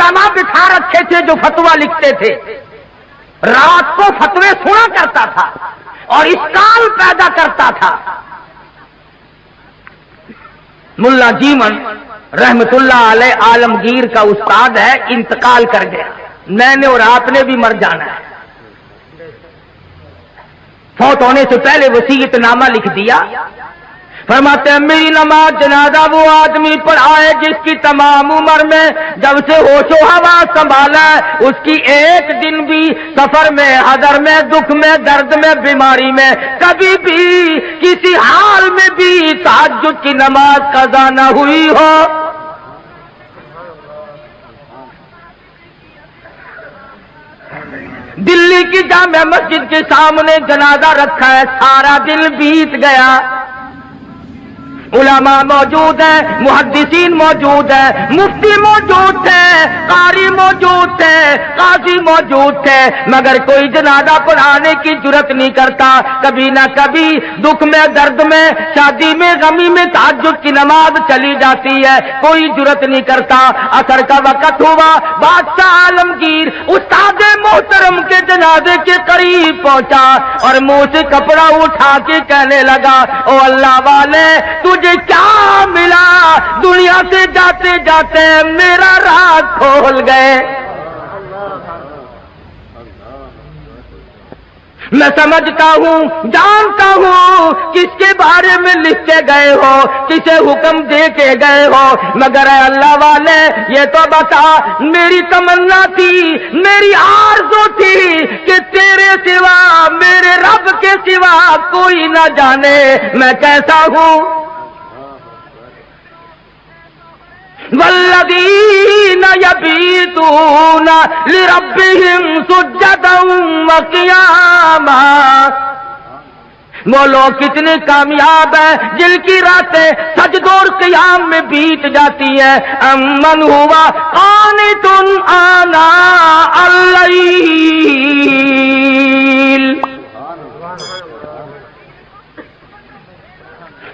उलमा बिठा रखे थे जो फतवा लिखते थे, रात को फतवे सुना करता था और इश्काल पैदा करता था। मुल्ला जीवन रहमतुल्लाह अलैह आलमगीर का उस्ताद है, इंतकाल कर गया। मैंने और आपने भी मर जाना है। फौत होने से पहले वसीयतनामा लिख दिया। फरमाते हैं मेरी नमाज जनाजा वो आदमी पढ़ाए जिसकी तमाम उम्र में जब से होशो हवा संभाला उसकी एक दिन भी सफर में, हदर में, दुख में, दर्द में, बीमारी में कभी भी किसी हाल में भी तहज्जुद की नमाज कज़ा न हुई हो। दिल्ली की जामिया मस्जिद के सामने जनाजा रखा है, सारा दिन बीत गया। उलमा मौजूद है, मुहद्दिसीन मौजूद है, मुफ्ती मौजूद थे, कारी मौजूद थे, काजी मौजूद थे, मगर कोई जनाजा पढ़ाने की जुर्रत नहीं करता। कभी ना कभी दुख में, दर्द में, शादी में, गमी में तहज्जुद की नमाज चली जाती है, कोई जुर्रत नहीं करता। असर का वक्त हुआ, बादशाह आलमगीर उस्ताद मोहतरम के जनाजे के करीब पहुंचा और मुंह से कपड़ा उठा के कहने लगा, ओ अल्लाह वाले तुझे क्या मिला, दुनिया से जाते जाते मेरा राज खोल गए। मैं समझता हूँ, जानता हूँ किसके बारे में लिख के गए हो, किसे हुक्म दे के गए हो, मगर अल्लाह वाले ये तो बता, मेरी तमन्ना थी, मेरी आरज़ू थी कि तेरे सिवा, मेरे रब के सिवा कोई न जाने मैं कैसा हूँ। वल्लज़ीना यबीतूना लिरब्बिहिम सुज्जदन व क़ियामा। वो लोग कितने कामयाब हैं जिनकी रातें सजदों और क़ियाम में बीत जाती हैं। अम्मन हुआ क़ानितुन आना अल-लैल।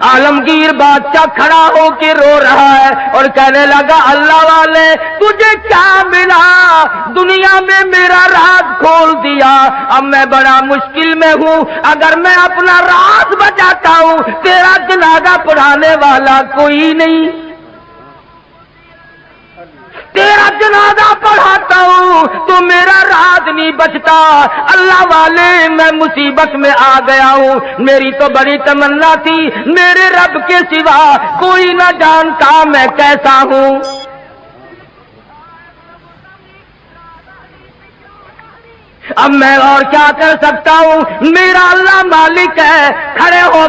आलमगीर बादशाह खड़ा होके रो रहा है और कहने लगा, अल्लाह वाले तुझे क्या मिला, दुनिया में मेरा राज खोल दिया, अब मैं बड़ा मुश्किल में हूँ। अगर मैं अपना राज बचाता हूँ, तेरा जनाजा पढ़ाने वाला कोई नहीं, तेरा जनाजा पढ़ाता हूँ तो मेरा राज नहीं बचता। अल्लाह वाले मैं मुसीबत में आ गया हूँ, मेरी तो बड़ी तमन्ना थी, मेरे रब के सिवा कोई न जानता मैं कैसा हूँ। अब मैं और क्या कर सकता हूँ, मेरा अल्लाह मालिक है। खड़े हो